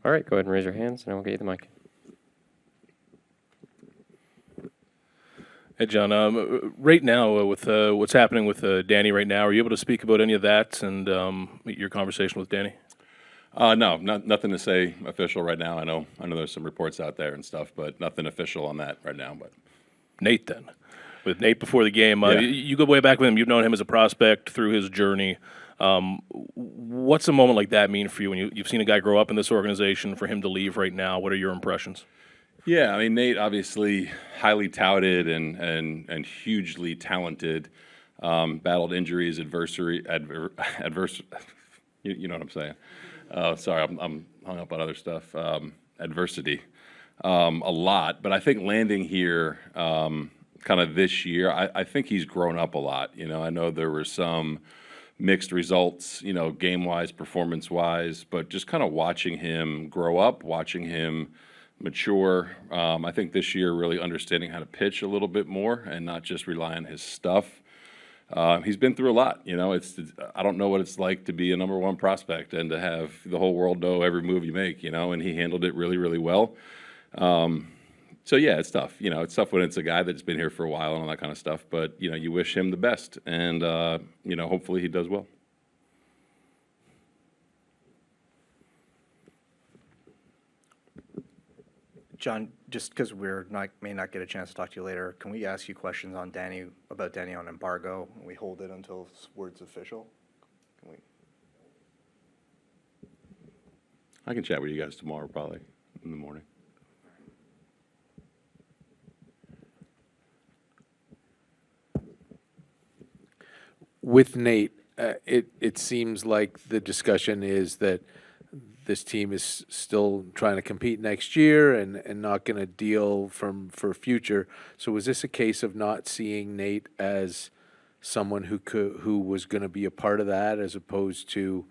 All right, go ahead and raise your hands, and I will get you the mic. Hey, John. Right now, with what's happening with Danny right now, are you able to speak about any of that and your conversation with Danny? No, nothing to say official right now. I know there's some reports out there and stuff, but nothing official on that right now. But Nate, then. With Nate before the game, Yeah. you go way back with him. You've known him as a prospect through his journey. What's a moment like that mean for you when you've seen a guy grow up in this organization, for him to leave right now? What are your impressions? Yeah, I mean, Nate, obviously highly touted and hugely talented. Battled injuries, adverse. You know what I'm saying? Sorry, I'm hung up on other stuff. Adversity, a lot. But I think landing here, kind of this year, I think he's grown up a lot. I know there were some mixed results, game-wise, performance-wise, but just kind of watching him grow up, watching him mature. I think this year really understanding how to pitch a little bit more and not just rely on his stuff. He's been through a lot. I don't know what it's like to be a number one prospect and to have the whole world know every move you make, and he handled it really, really well. So yeah, it's tough. It's tough when it's a guy that's been here for a while and all that kind of stuff, but you wish him the best, and hopefully he does well. John, just because may not get a chance to talk to you later, can we ask you questions on about Danny on embargo? We hold it until word's official. Can we? I can chat with you guys tomorrow, probably in the morning. With Nate, it seems like the discussion is that this team is still trying to compete next year and not going to deal for future. So was this a case of not seeing Nate as someone who was going to be a part of that, as opposed to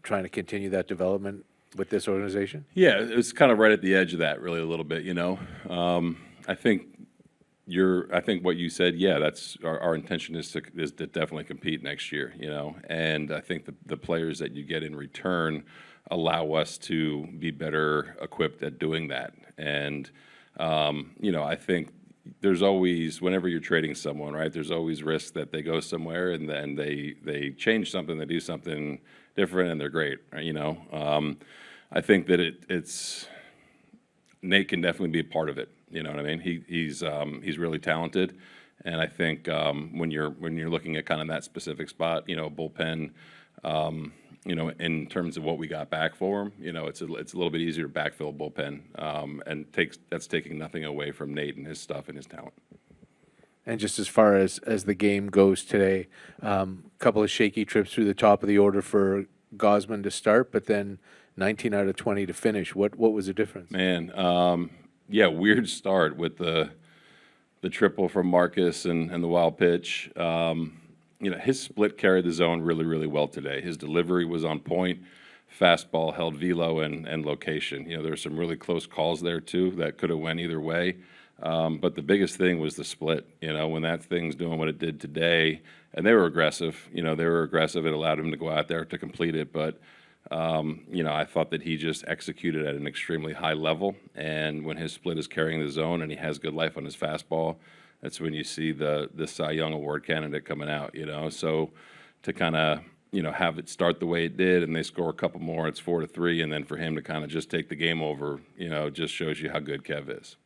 trying to continue that development with this organization? Yeah, it was kind of right at the edge of that, really, a little bit. I think what you said. Yeah, that's our intention is to definitely compete next year. And I think the players that you get in return allow us to be better equipped at doing that. And I think there's always, whenever you're trading someone, right, there's always risk that they go somewhere and then they change something, they do something different, and they're great. I think that it's Nate can definitely be a part of it. You know what I mean? He's really talented, and I think when you're looking at kind of that specific spot, bullpen, in terms of what we got back for him, it's a little bit easier to backfill bullpen, and that's taking nothing away from Nate and his stuff and his talent. And just as far as the game goes today, couple of shaky trips through the top of the order for Gausman to start, but then 19 out of 20 to finish. What was the difference? Man, yeah, weird start with the triple from Marcus and the wild pitch. His split carried the zone really, really well today. His delivery was on point. Fastball held velo and location. There were some really close calls there too that could have went either way. But the biggest thing was the split. When that thing's doing what it did today, and they were aggressive. It allowed him to go out there to complete it. But I thought that he just executed at an extremely high level. And when his split is carrying the zone and he has good life on his fastball, that's when you see the Cy Young Award candidate coming out. So to kind of have it start the way it did, and they score a couple more, it's 4-3, and then for him to kind of just take the game over, just shows you how good Kev is.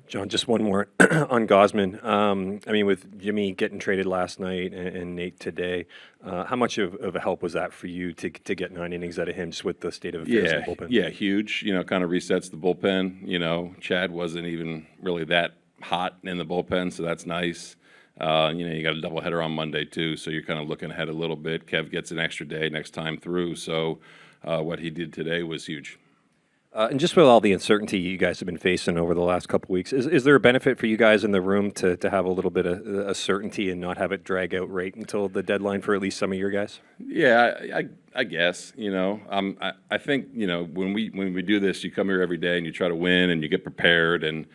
John, just one more on Gausman. With Jimmy getting traded last night and Nate today, how much of a help was that for you to get 9 innings out of him, just with the state of affairs in the bullpen? Yeah, huge. Kind of resets the bullpen. Chad wasn't even really that hot in the bullpen, so that's nice. You got a doubleheader on Monday too, so you're kind of looking ahead a little bit. Kev gets an extra day next time through, so what he did today was huge. And just with all the uncertainty you guys have been facing over the last couple of weeks, is there a benefit for you guys in the room to have a little bit of a certainty and not have it drag out right until the deadline for at least some of your guys? Yeah, I guess. I think when we do this, you come here every day and you try to win and you get prepared. And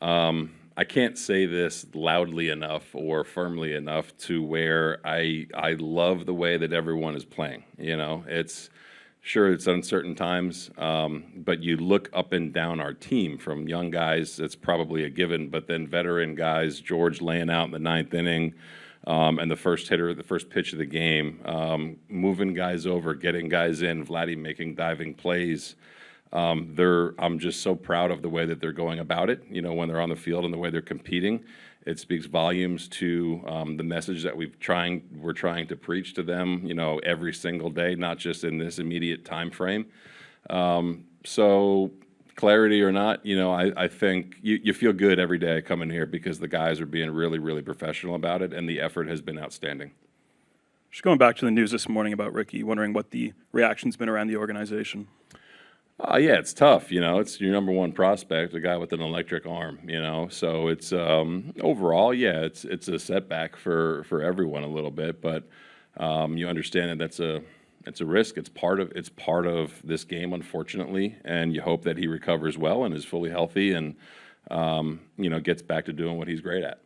I can't say this loudly enough or firmly enough to where I love the way that everyone is playing. Sure, it's uncertain times, but you look up and down our team from young guys, it's probably a given, but then veteran guys, George laying out in the ninth inning, and the first hitter, the first pitch of the game, moving guys over, getting guys in, Vladdy making diving plays. I'm just so proud of the way that they're going about it, you know, when they're on the field and the way they're competing. It speaks volumes to the message that we're trying to preach to them, you know, every single day, not just in this immediate time frame. So clarity or not, you know, I think you feel good every day coming here because the guys are being really, really professional about it, and the effort has been outstanding. Just going back to the news this morning about Ricky, wondering what the reaction's been around the organization. Yeah, it's tough. You know, it's your number one prospect, a guy with an electric arm. You know, so it's overall, yeah, it's a setback for everyone a little bit, but you understand that it's a risk. It's part of this game, unfortunately, and you hope that he recovers well and is fully healthy and you know, gets back to doing what he's great at.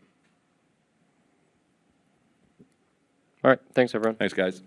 All right. Thanks, everyone. Thanks, guys.